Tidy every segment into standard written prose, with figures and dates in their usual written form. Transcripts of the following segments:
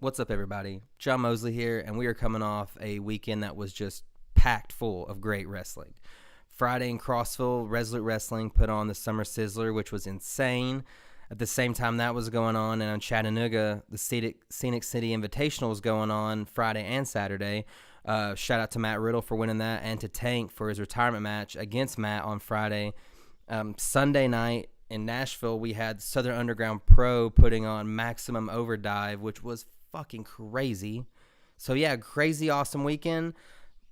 What's up, everybody? John Mosley here, and we are coming off a weekend that was just packed full of great wrestling. Friday in Crossville, Resolute Wrestling put on the Summer Sizzler, which was insane. At the same time that was going on, and in Chattanooga, the Scenic City Invitational was going on Friday and Saturday. Shout out to Matt Riddle for winning that, and to Tank for his retirement match against Matt on Friday. Sunday night in Nashville, we had Southern Underground Pro putting on Maximum Overdrive, which was fucking crazy. So yeah, crazy awesome weekend.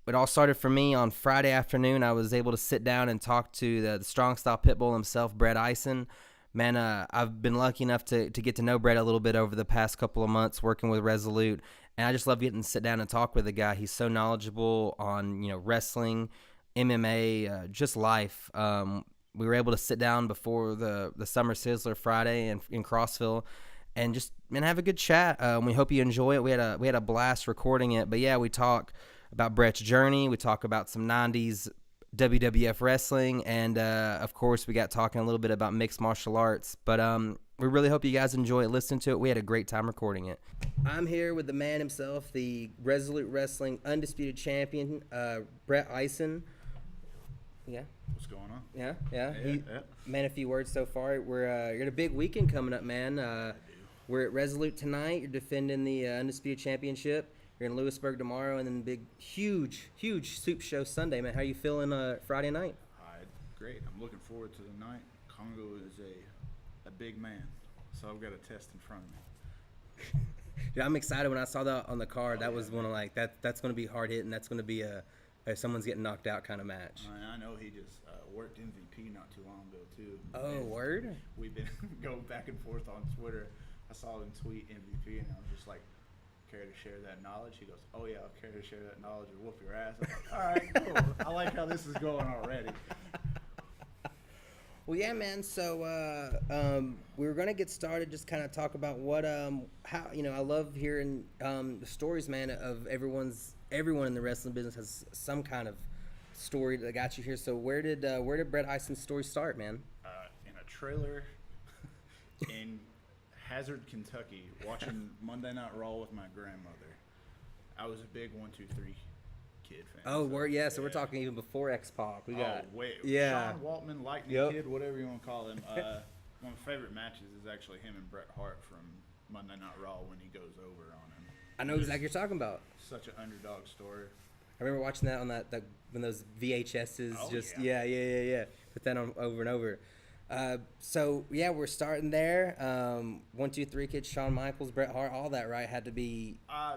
It all started for me on Friday afternoon. I was able to sit down and talk to the strong style pitbull himself, Brett Ison. Man, I've been lucky enough to get to know Brett a little bit over the past couple of months working with Resolute, and I just love getting to sit down and talk with the guy. He's so knowledgeable on wrestling, MMA, just life. We were able to sit down before the Summer Sizzler Friday in Crossville and just have a good chat. We hope you enjoy it. We had a blast recording it. But yeah, we talk about Brett's journey. We talk about some 90s WWF wrestling, and of course we got talking a little bit about mixed martial arts. But we really hope you guys enjoy it. Listen to it. We had a great time recording it. I'm here with the man himself, the Resolute Wrestling Undisputed Champion, Brett Ison. Yeah. What's going on? Yeah. Man, a few words so far. You're at a big weekend coming up, man. We're at Resolute tonight. You're defending the Undisputed Championship. You're in Lewisburg tomorrow, and then big, huge Soup Show Sunday, man. How you feeling Friday night? Great. I'm looking forward to the night. Congo is a big man, so I've got a test in front of me. Yeah, I'm excited. When I saw that on the card, that was one of that's going to be hard hitting. That's going to be a someone's getting knocked out kind of match. I know he just worked MVP not too long ago too. Oh, word? We've been going back and forth on Twitter. I saw him tweet MVP, and I was just like, care to share that knowledge? He goes, oh yeah, I'll care to share that knowledge or whoop your ass. I'm like, all right, cool. I like how this is going already. Well, yeah, man. So we were gonna get started. Just kind of talk about what how I love hearing the stories, man, of everyone in the wrestling business has some kind of story that got you here. So where did Brett Ison's story start, man? In a trailer in Hazard, Kentucky, watching Monday Night Raw with my grandmother. I was a big 1, 2, 3 kid fan. Oh, so we're talking even before X-Pac. Sean Waltman, Lightning Kid, whatever you want to call him. One of my favorite matches is actually him and Bret Hart from Monday Night Raw when he goes over on him. I know exactly what you're talking about. Such an underdog story. I remember watching that on that when those VHSs Yeah. Put that on over and over. So yeah, we're starting there. 1, 2, 3 kids, Shawn Michaels, Bret Hart, all that, right? Had to be. I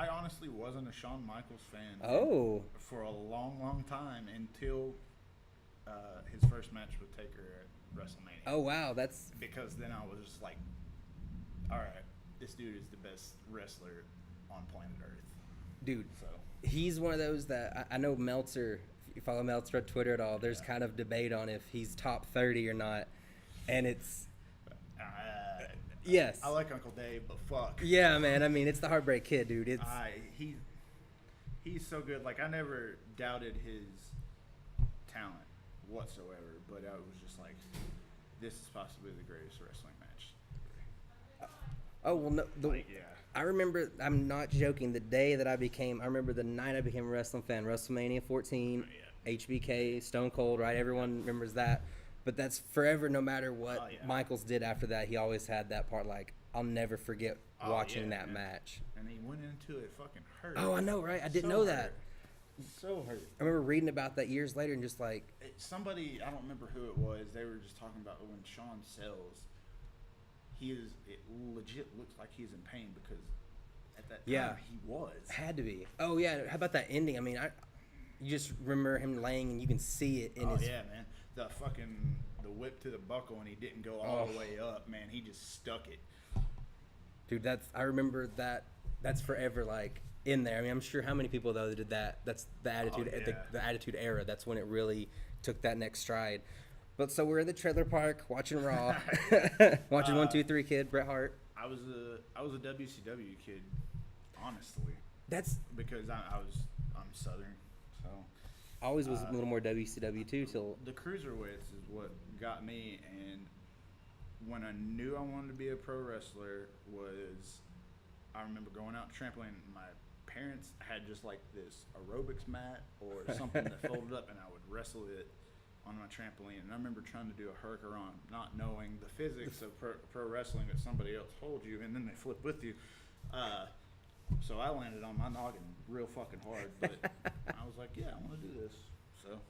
honestly wasn't a Shawn Michaels fan. Oh. For a long time until his first match with Taker at WrestleMania. Oh wow, that's because then I was just like, all right, this dude is the best wrestler on planet Earth. Dude. So he's one of those that I know Meltzer. If you follow Meltzer on Twitter at all, there's kind of debate on if he's top 30 or not, and it's yes. I like Uncle Dave, but fuck. Yeah, man. I mean, it's the Heartbreak Kid, dude. It's he's so good. Like I never doubted his talent whatsoever, but I was just like, this is possibly the greatest wrestling match. Oh well, no. I remember, I'm not joking, I remember the night I became a wrestling fan, WrestleMania 14, HBK, Stone Cold, right? Everyone remembers that. But that's forever, no matter what Michaels did after that, he always had that part, like, I'll never forget watching that match. And he went into it fucking hurt. Oh, I know, right? I didn't know that. So hurt. I remember reading about that years later and just like... Somebody, I don't remember who it was, they were just talking about when Shawn sells... It legit looks like he's in pain because at that time he was. Had to be. Oh yeah. How about that ending? I mean, you just remember him laying and you can see it in his. Oh yeah, man. The whip to the buckle and he didn't go all the way up. Man, he just stuck it. Dude, I remember that. That's forever like in there. I mean, I'm sure how many people though that did that. That's the attitude. The attitude era. That's when it really took that next stride. But so we're in the trailer park watching Raw, watching 1, 2, 3 kid, Bret Hart. I was a WCW kid, honestly. That's because I'm Southern, so I always was a little more WCW too. Till the cruiserweights is what got me, and when I knew I wanted to be a pro wrestler was I remember going out trampoline. And my parents had just like this aerobics mat or something that folded up, and I would wrestle it on my trampoline. And I remember trying to do a hurricanrana, not knowing the physics of pro wrestling that somebody else told you, and then they flip with you. So I landed on my noggin real fucking hard, but I was like, yeah, I want to do this. So.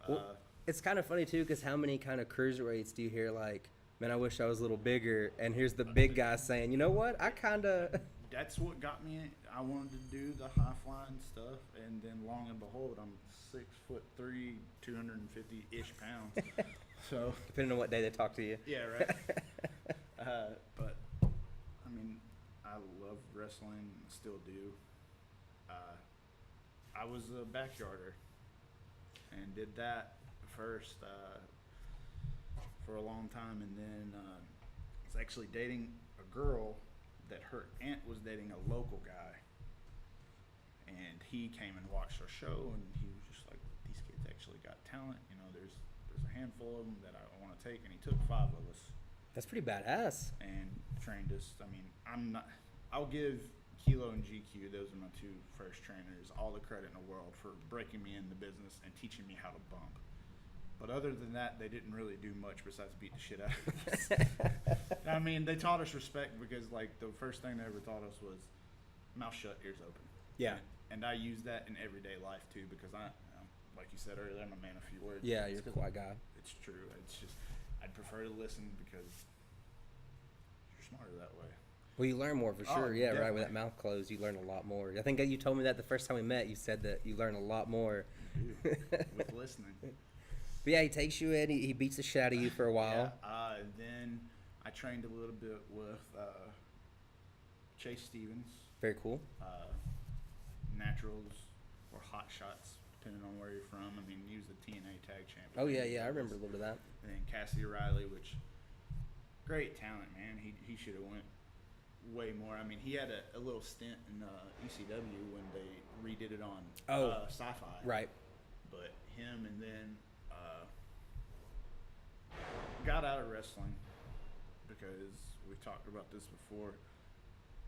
Well, it's kind of funny too, because how many kind of cruiserweights do you hear like, man, I wish I was a little bigger, and here's the big guy saying, you know what, I kind of. That's what got me. I wanted to do the high flying stuff, and then long and behold, I'm 6'3", 250-ish pounds. So Depending on what day they talk to you. yeah, right. But I mean, I love wrestling, still do. I was a backyarder and did that first for a long time, and then I was actually dating a girl that her aunt was dating a local guy, and he came and watched our show, and he was just like, these kids actually got talent, you know, there's a handful of them that I want to take, and he took 5 of us That's pretty badass. and trained us. I mean, I'll give Kilo and GQ, those are my 2 first trainers, all the credit in the world for breaking me in the business and teaching me how to bump. But other than that, they didn't really do much besides beat the shit out of us. I mean, they taught us respect because, like, the first thing they ever taught us was mouth shut, ears open. Yeah. And I use that in everyday life, too, because like you said earlier, I'm a man of few words. Yeah, you're a quiet guy. It's true. It's just, I'd prefer to listen because you're smarter that way. Well, you learn more for sure. Yeah, definitely. right. With that mouth closed, you learn a lot more. I think you told me that the first time we met. You said that you learn a lot more. With listening. But yeah, he takes you in. He beats the shit out of you for a while. Yeah, then I trained a little bit with Chase Stevens. Very cool. Naturals or hot shots, depending on where you're from. I mean, he was the TNA tag champion. Oh yeah, I remember a little bit of that. And then Cassidy Riley, which great talent, man. He should have went way more. I mean, he had a little stint in ECW when they redid it on Sci-Fi. Right. But him, and then got out of wrestling because we've talked about this before.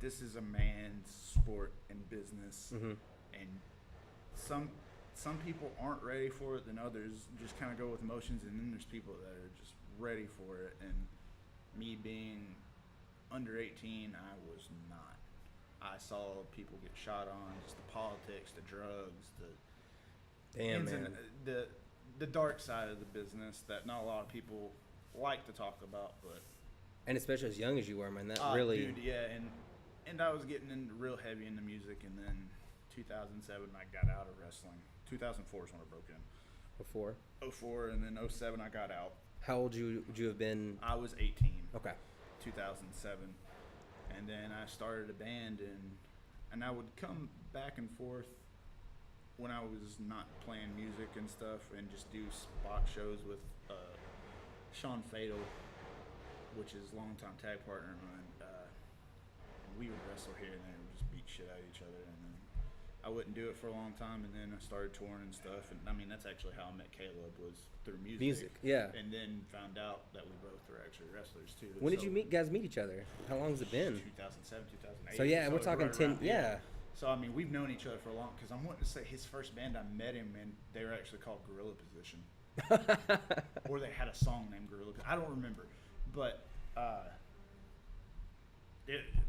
This is a man's sport and business, Mm-hmm. and some people aren't ready for it than others. Just kind of go with emotions, and then there's people that are just ready for it. And me being under 18, I was not. I saw people get shot on, just the politics, the drugs, the ins and the dark side of the business that not a lot of people like to talk about. But And especially as young as you were, man, that really. dude, yeah, and I was getting into real heavy into music, and then 2007 I got out of wrestling. 2004 is when I broke in. Before. 04, and then 07 I got out. How old would you have been? I was 18. Okay. 2007, and then I started a band, and I would come back and forth when I was not playing music and stuff, and just do spot shows with Sean Fatal, which is longtime tag partner of mine. And we would wrestle here and there and just beat shit out of each other, and then I wouldn't do it for a long time, and then I started touring and stuff. And I mean, that's actually how I met Caleb, was through music. Music, yeah. And then found out that we both were actually wrestlers too. When did you guys meet each other? How long has it been? 2007, 2008. So yeah, we're talking right 10. around, Yeah. So I mean, we've known each other for a long. Because I'm wanting to say his first band, I met him, and they were actually called Gorilla Position, or they had a song named Gorilla. I don't remember, but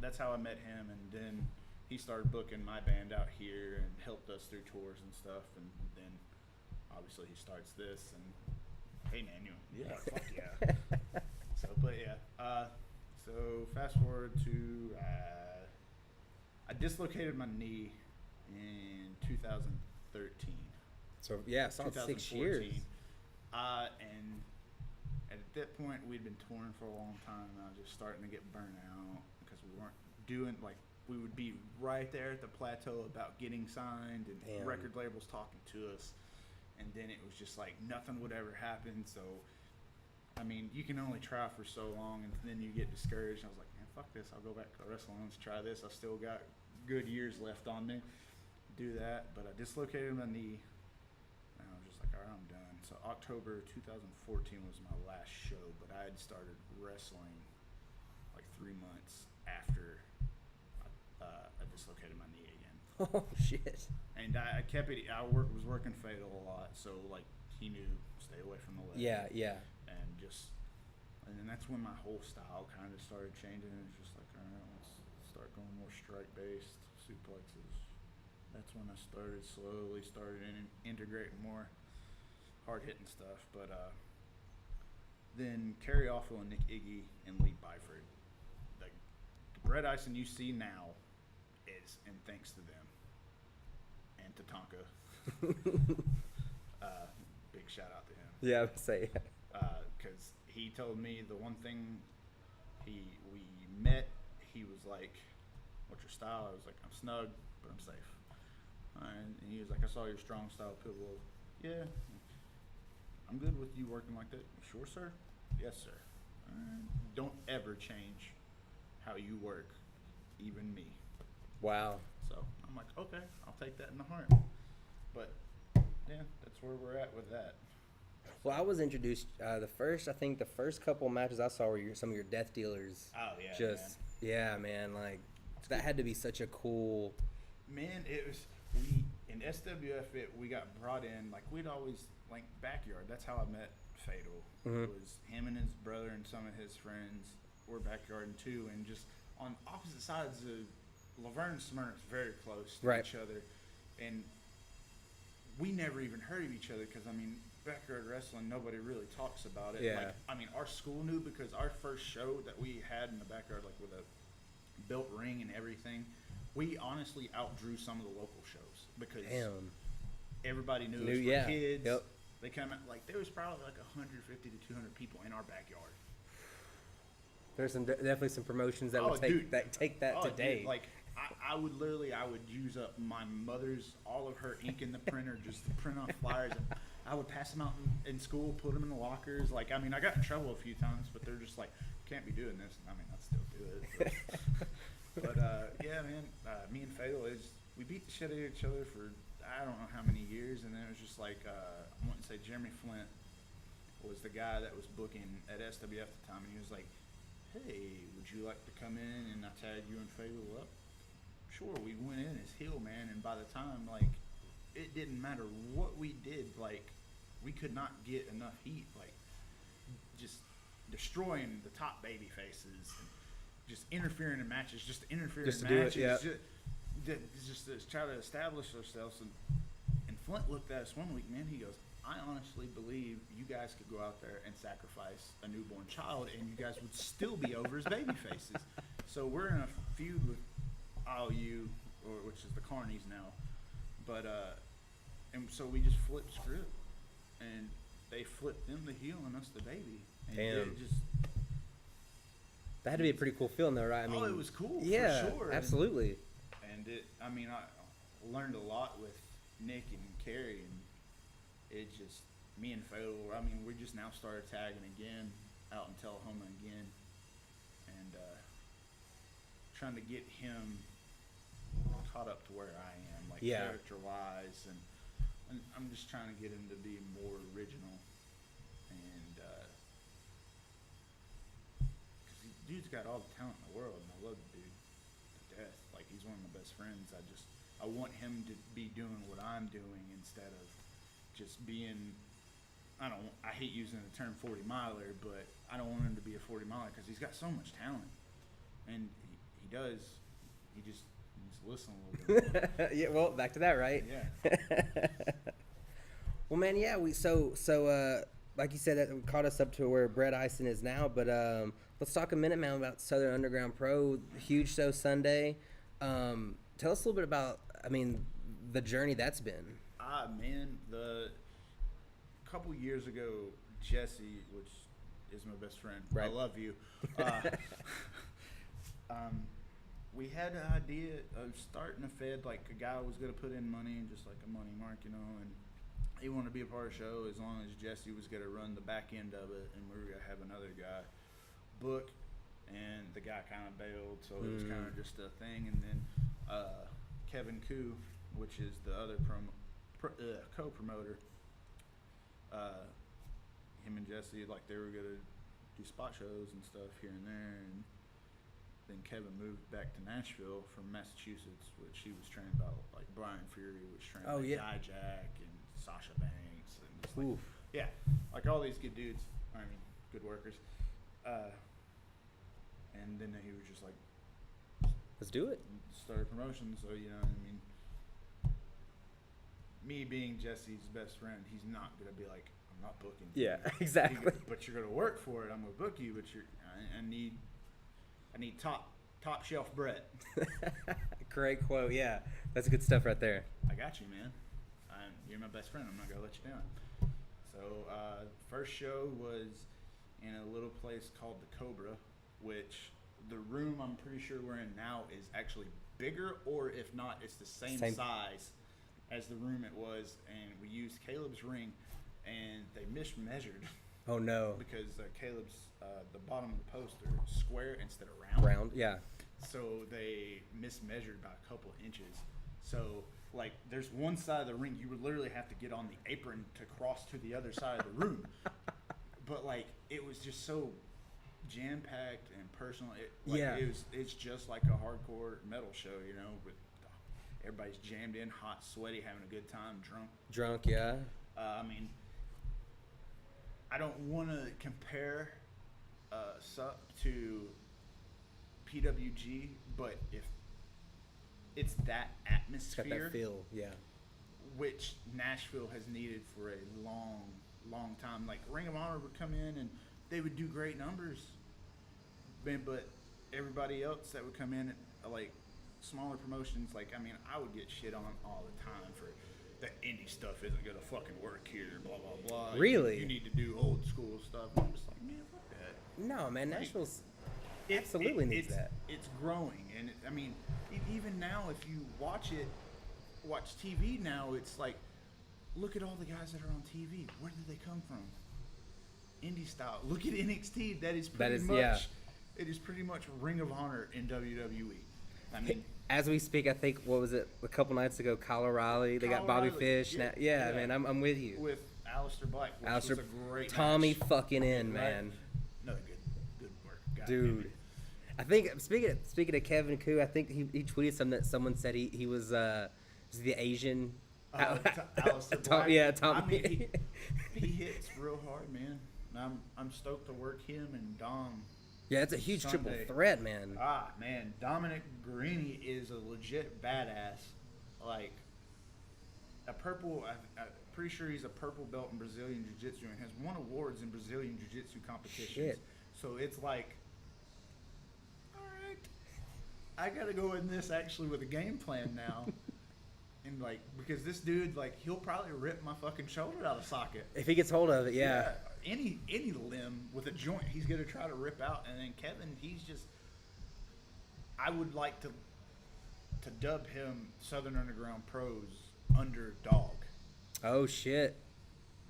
that's how I met him, and then he started booking my band out here and helped us through tours and stuff, and then obviously he starts this, and hey man, fuck yeah. So, but yeah, so fast forward to I dislocated my knee in 2013. So yeah, solid 6 years. And at that point, we'd been touring for a long time, and I was just starting to get burnt out because we weren't doing, like, we would be right there at the plateau about getting signed, and Damn. record labels talking to us, and then it was just like nothing would ever happen. So, I mean, you can only try for so long, and then you get discouraged. And I was like, man, fuck this. I'll go back to wrestling. Let's try this. I've still got good years left on me. Do that. But I dislocated my knee, and I was just like, all right, I'm done. So October 2014 was my last show, but I had started wrestling like 3 months after Oh shit. And I kept it. Was working fatal a lot, so like he knew stay away from the leg. Yeah. And then that's when my whole style kind of started changing. It was just like, all right, let's start going more strike based suplexes. That's when I slowly started integrating more hard hitting stuff. But then Kerry Offal and Nick Iggy and Lee Byford, the Brett Ison you see now is, and thanks to them and Tatanka. Big shout out to him. Yeah, I would say. Because he told me the one thing we met, he was like, "What's your style?" I was like, "I'm snug, but I'm safe." And he was like, "I saw your strong style pit bull." Yeah, I'm good with you working like that. Sure, sir. Yes, sir. Don't ever change how you work, even me. Wow. So I'm like, okay, I'll take that in the heart. But yeah, that's where we're at with that. Well, I was introduced the first couple matches I saw were some of your death dealers. Oh yeah, just man. yeah, man. Like that had to be such a cool. Man, it was in SWF. We got brought in like we'd always like backyard. That's how I met Fatal. Mm-hmm. It was him and his brother and some of his friends were backyarding too, and just on opposite sides of Laverne and Smyrna's very close to each other, and we never even heard of each other because I mean backyard wrestling nobody really talks about it. Yeah. Like, I mean our school knew because our first show that we had in the backyard like with a built ring and everything, we honestly outdrew some of the local shows because everybody knew us for kids. Yep. They come out like there was probably like 150 to 200 people in our backyard. There's definitely some promotions that would take that today. Dude, like I would use up my mother's all of her ink in the printer just to print off flyers, and I would pass them out in school, put them in the lockers. Like I mean, I got in trouble a few times, but they're just like, can't be doing this. I mean, I'd still do it. But yeah, man, me and Fatal we beat the shit out of each other for I don't know how many years, and then it was just like I wouldn't say Jeremy Flint was the guy that was booking at SWF at the time, and he was like, "Hey, would you like to come in and I tag you and Fatal up?" Sure, we went in as heel, man, and by the time like it didn't matter what we did, like we could not get enough heat, like just destroying the top baby faces. Just interfering in matches, just to try to establish ourselves. And Flint looked at us one week, man. He goes, "I honestly believe you guys could go out there and sacrifice a newborn child, and you guys would still be over as baby faces." So we're in a feud with IOU, which is the Carnies now. But and so we just flipped script, and they flipped them the heel and us the baby. And it just. That had to be a pretty cool feeling, though, right? I mean, it was cool. Yeah, for sure. Absolutely. And I learned a lot with Nick and Kerry, and it just me and Fatal. I mean, we just now started tagging again out in Tullahoma again, and trying to get him caught up to where I am, like character-wise, and I'm just trying to get him to be more original, and. Dude's got all the talent in the world, and I love the dude to death. Like, he's one of my best friends. I want him to be doing what I'm doing instead of just being, I hate using the term 40-miler, but I don't want him to be a 40-miler because he's got so much talent. And he does. He just needs to listen a little bit more. Yeah, well, back to that, right? Yeah. Well, man, yeah, like you said, that caught us up to where Brett Ison is now, but let's talk a minute, man, about Southern Underground Pro, huge show Sunday. Tell us a little bit about, the journey that's been. Man, a couple years ago, Jesse, which is my best friend, right. I love you, we had an idea of starting a Fed, like a guy was going to put in money, and just like a money mark, and he wanted to be a part of the show as long as Jesse was going to run the back end of it, and we were going to have another guy book, and the guy kind of bailed, so it was kind of just a thing. And then Kevin Koo, which is the other co-promoter, him and Jesse, like they were going to do spot shows and stuff here and there, and then Kevin moved back to Nashville from Massachusetts, which he was trained by like Brian Fury, was trained by Dijak and Sasha Banks, and just like, yeah, like all these good dudes. I mean, good workers. And then he was just like, let's do it. Started promotion, so you know what I mean. Me being Jesse's best friend, he's not gonna be like, I'm not booking you. Yeah, exactly. But you're gonna work for it. I'm gonna book you, but I need top shelf Brett. Great quote. Yeah, that's good stuff right there. I got you, man. You're my best friend. I'm not gonna let you down. So first show was in a little place called the Cobra, which the room I'm pretty sure we're in now is actually bigger, or if not, it's the same size as the room it was. And we used Caleb's ring, and they mismeasured. Oh no! Because Caleb's the bottom of the post are square instead of round. Round, yeah. So they mismeasured by a couple of inches. So like, there's one side of the ring you would literally have to get on the apron to cross to the other side of the room. But like, it was just so jam packed and personal. It's just like a hardcore metal show, you know, with everybody's jammed in, hot, sweaty, having a good time, Drunk, yeah. I mean, I don't want to compare SUP to PWG, but if it's that atmosphere, it's got that feel, yeah, which Nashville has needed for a long time. Like, Ring of Honor would come in and they would do great numbers, but everybody else that would come in, like smaller promotions, like, I mean, I would get shit on all the time for that indie stuff isn't gonna fucking work here, blah blah blah. Really? You need to do old school stuff. I'm just like, man, fuck that. No, man, Nashville's absolutely needs that. It's growing, and I mean, even now, if you watch TV now, it's like, look at all the guys that are on TV. Where did they come from? Indie style. Look at NXT. That is pretty much. Yeah. It is pretty much Ring of Honor in WWE. I mean, as we speak, I think, what was it, a couple nights ago, Kyle O'Reilly, they got Bobby Fish. Yeah, now, yeah, man, I'm with you. With Aleister Black, which was a great Tommy match. fucking in, man. Another good work. Dude. I think, speaking of Kevin Koo, I think he tweeted something that someone said he was the Asian. Aleister Black. Yeah, Tommy. I mean, he hits real hard, man. And I'm stoked to work him and Dom. Yeah, it's a huge Sunday. triple threat, man. Man, Dominic Guarini is a legit badass. Like, I'm pretty sure he's a purple belt in Brazilian Jiu-Jitsu and has won awards in Brazilian Jiu-Jitsu competitions. Shit. So it's like, all right, I gotta go in this actually with a game plan now. And like, because this dude, like, he'll probably rip my fucking shoulder out of socket. If he gets hold of it, yeah. Any limb with a joint, he's gonna try to rip out. And then Kevin, he's just, I would like to dub him Southern Underground Pro's underdog. Oh shit.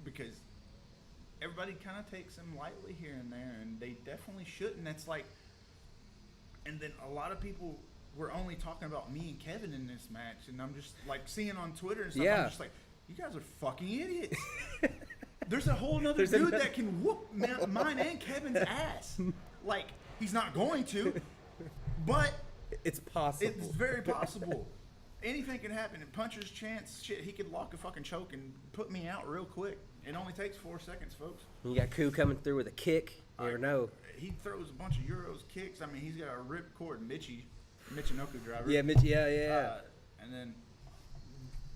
Because everybody kind of takes him lightly here and there, and they definitely shouldn't. That's like, and then a lot of people were only talking about me and Kevin in this match, and I'm just like seeing on Twitter and stuff. Yeah. I'm just like, you guys are fucking idiots. There's a whole nother dude that can whoop mine and Kevin's ass. Like, he's not going to, but it's possible. It's very possible. Anything can happen. In puncher's chance, shit, he could lock a fucking choke and put me out real quick. It only takes 4 seconds, folks. You got Koo coming through with a kick. You never know. He throws a bunch of Euros kicks. I mean, he's got a ripcord Michinoku driver. Yeah, yeah. And then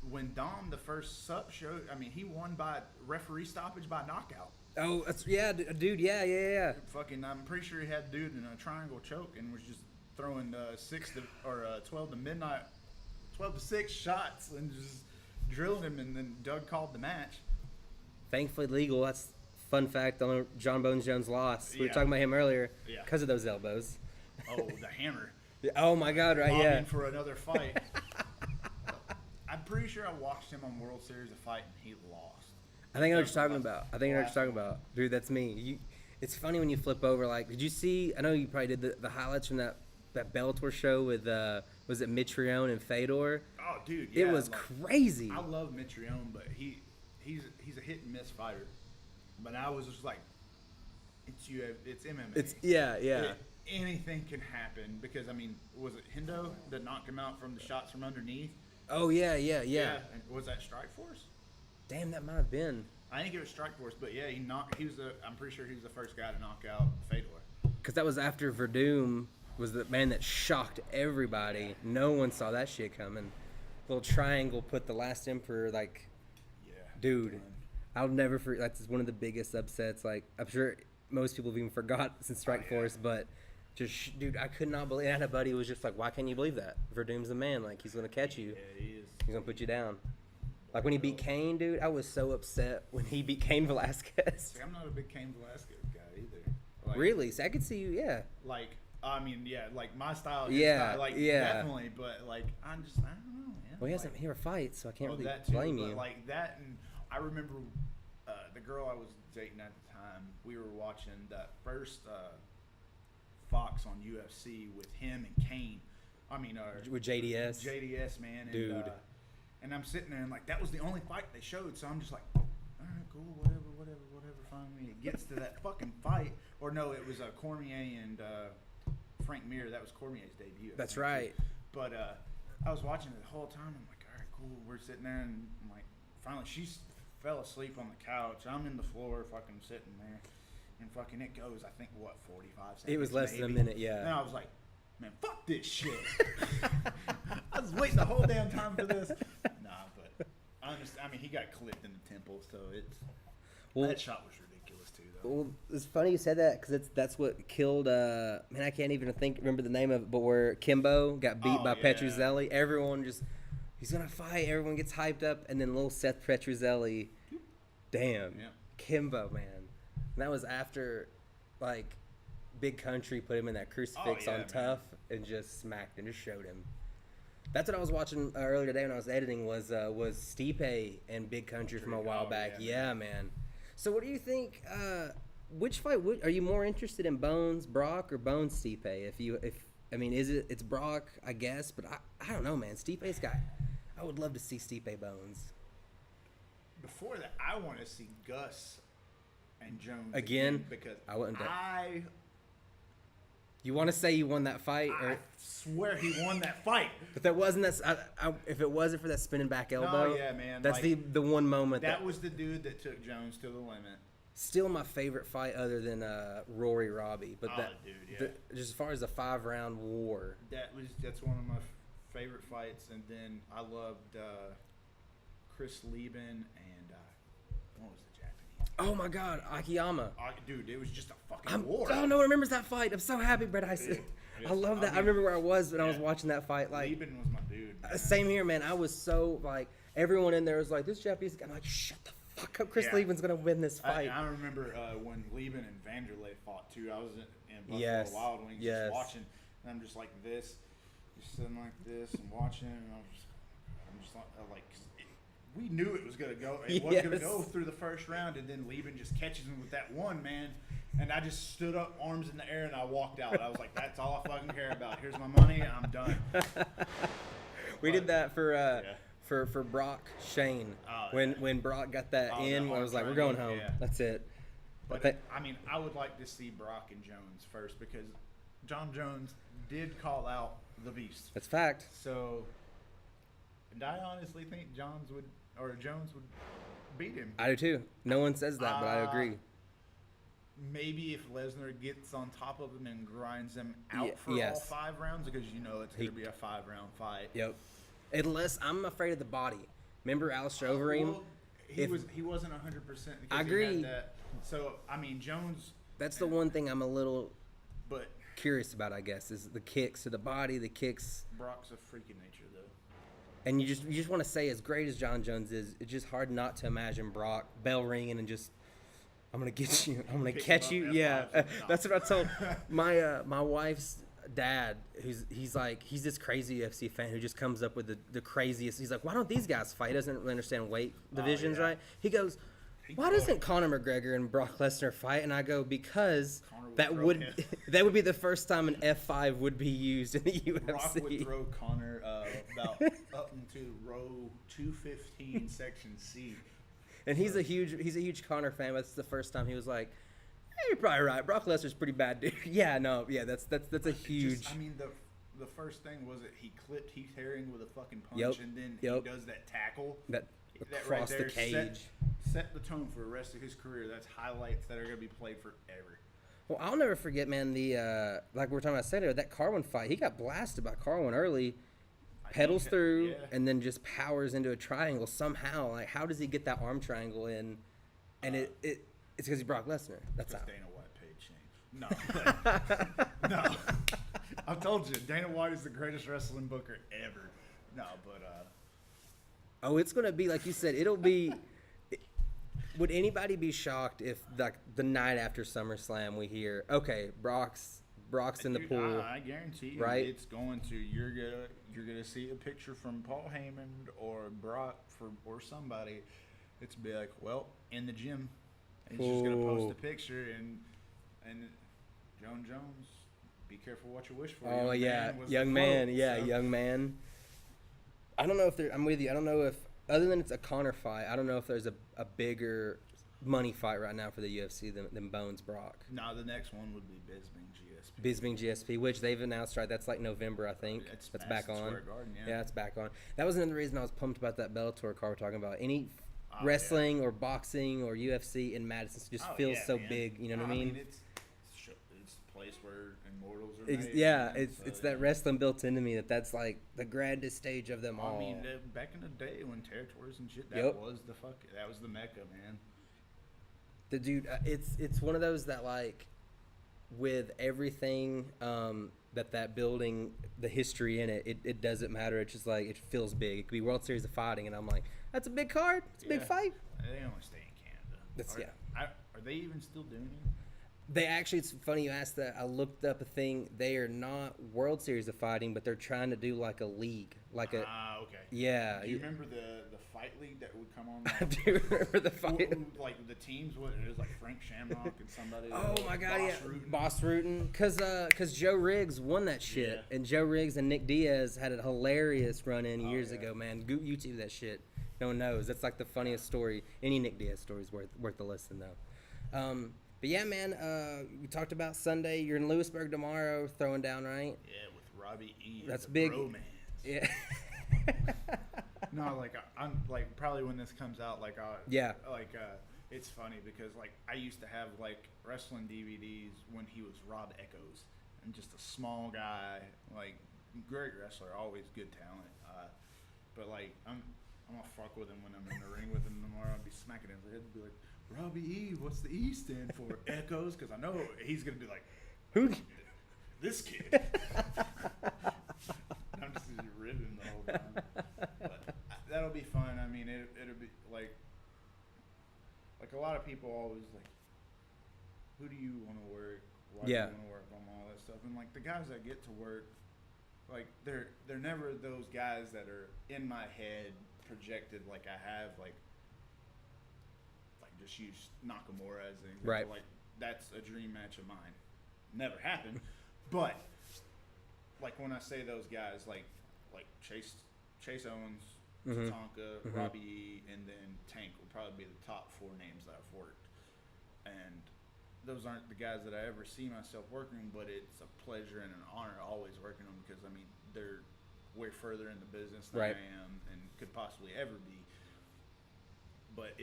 when Dom, the first SUP show, I mean, he won by referee stoppage by knockout. Oh, dude, yeah. Fucking, I'm pretty sure he had dude in a triangle choke and was just throwing 12 to 6 shots and just drilled him, and then Doug called the match. Thankfully legal. That's fun fact. Only John Bones Jones lost. We were talking about him earlier because of those elbows. Oh, the hammer. Oh my God! Right? Yeah. For another fight. I'm pretty sure I watched him on World Series of Fight and he lost. I know what you're talking about. Dude, that's me. It's funny when you flip over. Like, did you see? I know you probably did the highlights from that Bellator show with was it Mitrione and Fedor? Oh, dude, yeah. It was crazy. I love Mitrione, but he's a hit and miss fighter. But I was just like, it's MMA. It's yeah. anything can happen because I mean, was it Hendo that knocked him out from the shots from underneath? Oh yeah. And was that Strikeforce? Damn, that might have been. I think it was Strikeforce, but yeah, I'm pretty sure he was the first guy to knock out Fedor. Because that was after Verdum was the man that shocked everybody. No one saw that shit coming. Little triangle put the last Emperor, like, dude, done. I'll never forget. That's one of the biggest upsets. Like, I'm sure most people have even forgot since Strikeforce, but just, dude, I could not believe. I had a buddy who was just like, why can't you believe that? Verdum's the man. Like, he's going to catch you. Yeah, he is. He's going to put you down. Like, when he beat Kane, dude, I was so upset when he beat Kane Velasquez. See, I'm not a big Cain Velasquez guy either. Like, Really? So I could see you, yeah. Like, I mean, yeah, like my style. Definitely. But like, I don't know, man. Well, he hasn't ever fight, so I can't really that too, blame but you. like that, and I remember the girl I was dating at the time. We were watching that first Fox on UFC with him and Kane. I mean, With JDS? JDS, man, Dude. And I'm sitting there and like that was the only fight they showed, so I'm just like, all right, cool, whatever, fine. I mean, it gets to that fucking fight, or no, it was Cormier and Frank Mir. That was Cormier's debut. That's right. But I was watching it the whole time. I'm like, all right, cool. We're sitting there, and I'm like, finally, she fell asleep on the couch. I'm in the floor, fucking sitting there, and fucking it goes. I think what 45 seconds. It was less maybe. than a minute, yeah. And I was like, man, fuck this shit. I was waiting the whole damn time for this. Nah, but I understand. I mean, he got clipped in the temple, so that shot was ridiculous too, though. Well, it's funny you said that because that's what killed. Man, I can't even remember the name of it, but where Kimbo got beat by Petruzzelli, everyone he's gonna fight. Everyone gets hyped up, and then little Seth Petruzzelli, damn, Kimbo, man. And that was after, like, Big Country put him in that crucifix on Tough and just smacked and just showed him. That's what I was watching earlier today when I was editing was Stipe and Big Country from a while back. Yeah, man. So what do you think? Which fight are you more interested in, Bones Brock or Bones Stipe? It's Brock, I guess, but I don't know, man. Stipe's guy. I would love to see Stipe Bones. Before that, I want to see Gus and Jones again because I wouldn't. You want to say you won that fight? I swear he won that fight. But that wasn't if it wasn't for that spinning back elbow. No, yeah, man. That's like, the one moment. That was the dude that took Jones to the limit. Still my favorite fight other than Rory Robbie. But just as far as a 5-round war. That's one of my favorite fights. And then I loved Chris Lieben and what was the Japanese? Oh my God, Akiyama. Dude, it was just a fucking war. Oh, no one remembers that fight. I'm so happy, Brett. I love that. I remember where I was when I was watching that fight. Like, Lieben was my dude. Man. Same here, man. I was so like everyone in there was like, this Japanese guy. I'm like, shut the fuck up. Chris Lieben's gonna win this fight. I remember when Lieben and Vanderlei fought too. I was in Buffalo Wild Wings just watching, and I'm just like this, just sitting like this and watching, and I'm just like we knew it was gonna go. It was gonna go through the first round, and then Lieben just catches him with that one, man. And I just stood up, arms in the air, and I walked out. I was like, that's all I fucking care about. Here's my money. I'm done. We did that for Brock Shane. When Brock got that I was like, we're going home. Yeah. That's it. But I would like to see Brock and Jones first because John Jones did call out the Beast. That's fact. So, and I honestly think Jones would beat him. I do too. No one says that, but I agree. Maybe if Lesnar gets on top of him and grinds him out for all 5 rounds, because it's going to be a 5-round fight. Yep. Unless I'm afraid of the body. Remember Alistair Overeem? Well, he wasn't 100%. I agree. So Jones. That's the one thing I'm a little curious about, I guess, is the kicks to the body, the kicks. Brock's a freak of nature, though. And you just want to say, as great as John Jones is, it's just hard not to imagine Brock bell ringing and just. I'm gonna get you. I'm gonna catch you. Yeah, that's what I told my wife's dad. He's this crazy UFC fan who just comes up with the craziest. He's like, why don't these guys fight? He doesn't really understand weight divisions, right? He goes, why doesn't Conor McGregor and Brock Lesnar fight? And I go, because that would be the first time an F5 would be used in the UFC. Brock would throw Conor about up into row 215, section C. And he's a huge Conor fan. But it's the first time he was like, You're probably right. Brock Lesnar's pretty bad, dude. Yeah, no, yeah, that's a huge. Just, I mean, the first thing was that he clipped Heath Herring with a fucking punch, Yep, and then yep. he does that tackle. That right across the there cage. set the tone for the rest of his career. That's highlights that are going to be played forever. Well, I'll never forget, man. The like we were talking about Saturday, that Carwin fight. He got blasted by Carwin early, pedals through, yeah. and then just powers into a triangle somehow. Like, how does he get that arm triangle in? And it's because he's Brock Lesnar. That's how. Dana White paid Shane. No, no. I've told you, Dana White is the greatest wrestling booker ever. No, but Oh, it's gonna be like you said. It'll be. Would anybody be shocked if like the night after SummerSlam we hear, okay, Brock's in the pool? I guarantee you, right? It's going to. You're gonna see a picture from Paul Heyman or Brock or somebody. It's be like, well, in the gym. And he's just gonna post a picture and Joan Jones. Be careful what you wish for. Oh yeah, young man. young man. I don't know if I'm with you. I don't know if other than it's a Connor fight. I don't know if there's a bigger money fight right now for the UFC than Bones Brock. No, the next one would be Bisping GSP. Bisping GSP, which they've announced, right? That's like November, I think. That's back on. Garden, yeah, it's back on. That was another reason I was pumped about that Bellator card we're talking about. Any wrestling or boxing or UFC in Madison just feels so big. You know what I mean? It's a place where immortals are made. Yeah, it's that wrestling built into me that's like the grandest stage of them all. I mean, back in the day when territories and shit, that was the mecca, man. The dude, it's one of those that like, with everything that building, the history in it, it doesn't matter. It's just like it feels big. It could be World Series of Fighting, and I'm like, that's a big card. It's a big fight. They only stay in Canada. Are they even still doing it? They actually, it's funny you asked that. I looked up a thing. They are not World Series of Fighting, but they're trying to do like a league, like a. Okay. Yeah. Do you remember the fight league that would come on? I do remember the fight. Like the teams, what it is, like Frank Shamrock and somebody. Oh my God, Boss Rutan. Cause Joe Riggs won that shit, and Joe Riggs and Nick Diaz had a hilarious run in years ago. Man, YouTube that shit. No one knows. That's like the funniest story. Any Nick Diaz story is worth the listen though. But yeah, man, we talked about Sunday. You're in Lewisburg tomorrow, throwing down, right? Yeah, with Robbie E. That's big. Bromance. Yeah. No, like I'm like probably when this comes out, like it's funny because like I used to have like wrestling DVDs when he was Rob Echoes and just a small guy, like great wrestler, always good talent. But like I'm gonna fuck with him when I'm in the ring with him tomorrow. I'll be smacking his head and be like, Robbie E, what's the E stand for? Echoes? Because I know he's going to be like, who? This kid. I'm just ribbing the whole time. But that'll be fun. I mean, it'll be like a lot of people always like, who do you want to work? Why do you want to work on all that stuff? And like the guys that get to work, like they're never those guys that are in my head projected like I have like just use Nakamura as an example. Right. Like that's a dream match of mine. Never happened, but like when I say those guys, like Chase Owens, Tatanka, Robbie E, and then Tank will probably be the top 4 names that I've worked. And those aren't the guys that I ever see myself working, but it's a pleasure and an honor always working them because I mean they're way further in the business than I am and could possibly ever be. But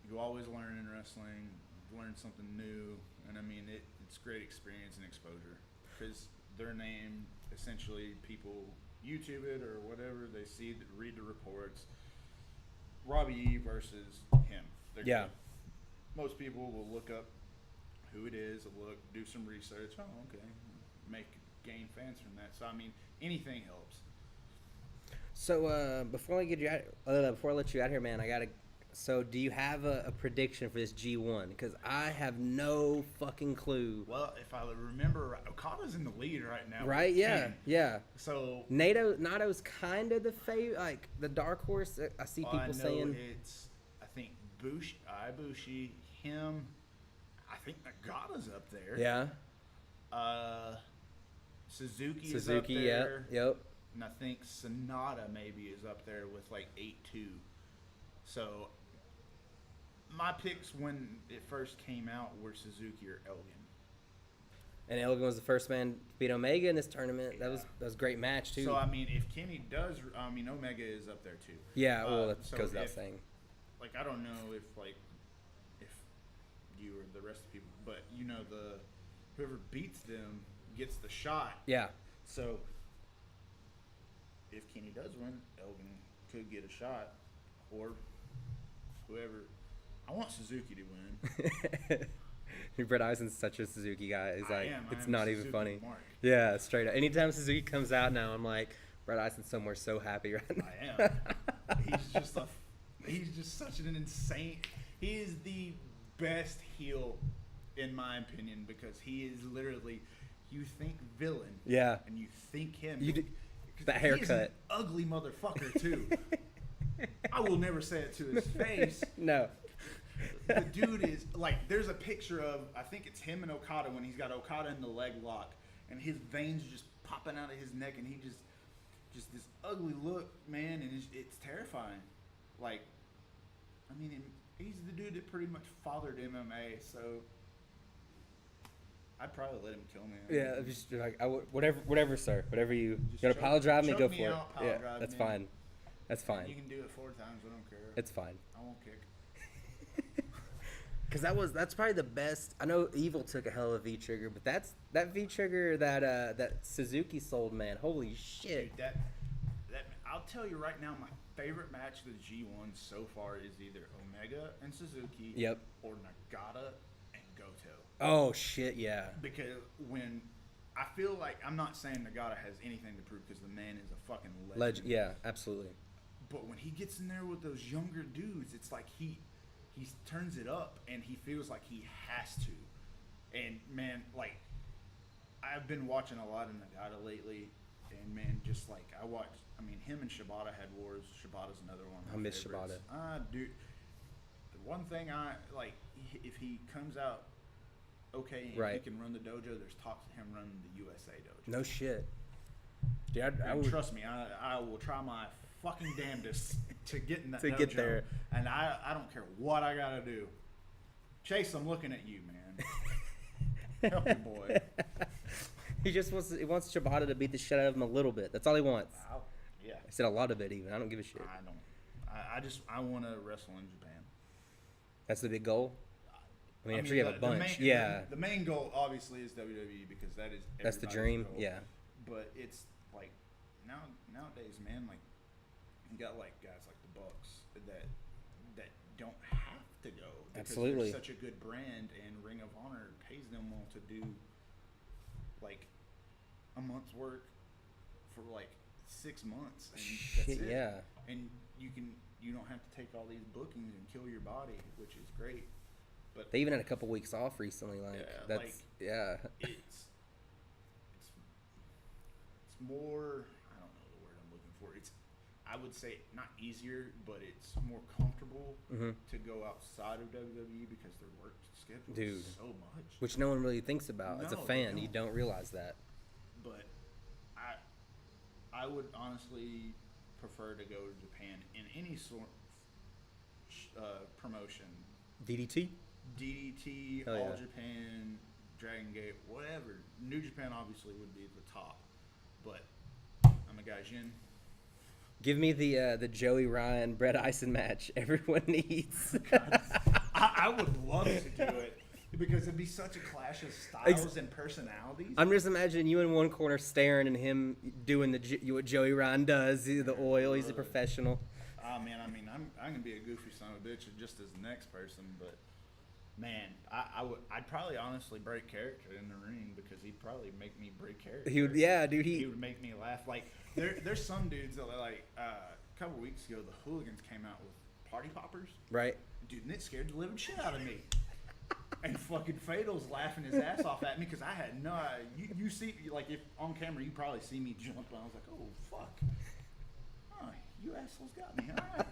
you always learn in wrestling, learn something new, and I mean it's great experience and exposure because their name, essentially people YouTube it or whatever, they see, read the reports, Robbie E versus him. Most people will look up who it is, do some research, gain fans from that. So I mean anything helps. So before I let you out here, man, So do you have a prediction for this G1? Because I have no fucking clue. Well, if I remember right, Okada's in the lead right now. Right? Yeah. So Nato's kind of the like the dark horse. I see people saying it's. I think Ibushi, him. I think Nagata's up there. Yeah. Suzuki is up there. Yep. And I think Sonata maybe is up there with like 8-2. So my picks when it first came out were Suzuki or Elgin. And Elgin was the first man to beat Omega in this tournament. Yeah. That was a great match too. So I mean, if Kenny does, I mean, Omega is up there too. Yeah, well, that so goes without if- saying. Like I don't know if you or the rest of the people, but you know whoever beats them gets the shot. Yeah. So if Kenny does win, Elgin could get a shot, or whoever. I want Suzuki to win. Brett Ison's such a Suzuki guy. He's like, it's I'm not a even Suzuki funny. Mark. Yeah, straight up. Anytime Suzuki comes out now, I'm like, Brett Ison's somewhere so happy right now. I am. He's just such an insane. He is the best heel, in my opinion, because he is literally. You think villain. Yeah. And you think him. That He's an haircut. ugly motherfucker too. I will never say it to his face. No. The dude is like. There's a picture of. I think it's him and Okada when he's got Okada in the leg lock, and his veins just popping out of his neck, and he just this ugly look, man, and it's terrifying. Like, I mean, he's the dude that pretty much fathered MMA, so I'd probably let him kill me. Yeah, just like whatever, sir. Whatever you Just gonna choke- pile drive me, choke go me for it. out, pile Yeah, drive that's me. fine. That's fine. You can do it 4 times. I don't care. It's fine. I won't kick. Because that's probably the best. I know Evil took a hell of a V trigger, but that V trigger that Suzuki sold, man. Holy shit! Dude, that I'll tell you right now, my favorite match of the G1 so far is either Omega and Suzuki. Yep. Or Nagata and Goto. Oh shit! Yeah. Because when I feel like I'm not saying Nagata has anything to prove because the man is a fucking legend. Legend. Yeah, absolutely. But when he gets in there with those younger dudes, it's like he turns it up and he feels like he has to. And man, like I've been watching a lot of Nagata lately, and man, just like I mean, him and Shibata had wars. Shibata's another one. Of my I miss favorites. Dude, the one thing I like, if he comes out okay and Right. he can run the dojo, there's talks of him running the USA dojo. No shit. Dude, I And would, trust me, I will try my fucking damnedest to get in that To dojo, get there. and I don't care what I gotta do. Chase, I'm looking at you, man. Help your boy. he wants Shibata to beat the shit out of him a little bit. That's all he wants. Yeah, I said a lot of it even. I don't give a shit. I don't. I want to wrestle in Japan. That's the big goal. I mean, I'm sure you have a bunch. The main goal obviously is WWE because that is That's the everybody's dream. goal. Yeah. But it's like nowadays, man, like you got like guys like the Bucks that don't have to go because Absolutely. they're such a good brand, and Ring of Honor pays them well to do like a month's work for like 6 months, and that's Shit, it. yeah. And you don't have to take all these bookings and kill your body, which is great. But They even had a couple weeks off recently. Like Yeah, that's like- yeah. it's more, I don't know the word I'm looking for. I would say not easier, but it's more comfortable Mhm. to go outside of WWE because their work schedule Dude. is so much. Which no one really thinks about as a No, they fan. You don't. don't realize that. But I would honestly prefer to go to Japan in any sort promotion. DDT. DDT, Hell All yeah. Japan, Dragon Gate, whatever. New Japan obviously would be the top, but I'm a gaijin. Give me the Joey Ryan Brett Ison match everyone needs. I would love to do it because it'd be such a clash of styles and personalities. I'm just imagining you in one corner staring and him doing what Joey Ryan does. The oil. He's a professional. Oh man, I mean, I'm gonna be a goofy son of a bitch just as the next person, but man, I'd probably honestly break character in the ring because he'd probably make me break character. He would, yeah, dude. He would make me laugh. Like there's some dudes that like a couple weeks ago the Hooligans came out with party poppers, right. dude, and it scared the living shit out of me. And fucking Fatal's laughing his ass off at me because I had no. You see, like if on camera, you probably see me jump, and I was like, oh fuck, oh, you assholes got me. All right.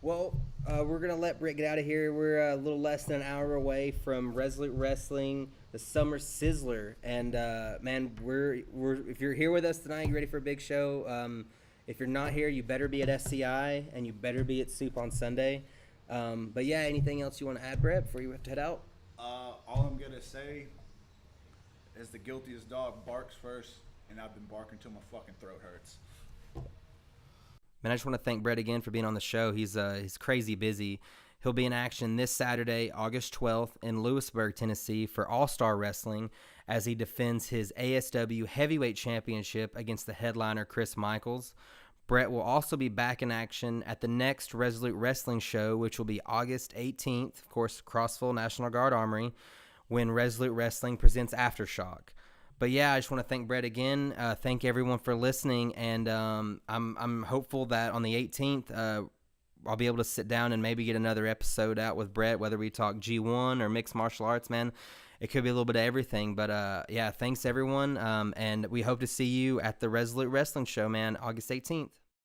Well, we're gonna let Britt get out of here. We're a little less than an hour away from Resolute Wrestling, the Summer Sizzler, and man, we're if you're here with us tonight, you ready for a big show? If you're not here, you better be at SCI and you better be at Soup on Sunday. But yeah, anything else you want to add, Brett, before you have to head out? All I'm gonna say is the guiltiest dog barks first, and I've been barking till my fucking throat hurts. Man, I just want to thank Brett again for being on the show. He's crazy busy. He'll be in action this Saturday, August 12th, in Lewisburg, Tennessee, for All-Star Wrestling as he defends his ASW Heavyweight Championship against the headliner Chris Michaels. Brett will also be back in action at the next Resolute Wrestling show, which will be August 18th, of course, Crossville National Guard Armory, when Resolute Wrestling presents Aftershock. But yeah, I just want to thank Brett again. Thank everyone for listening, and I'm hopeful that on the 18th, I'll be able to sit down and maybe get another episode out with Brett, whether we talk G1 or mixed martial arts, man. It could be a little bit of everything. But yeah, thanks everyone. And we hope to see you at the Resolute Wrestling Show, man, August 18th.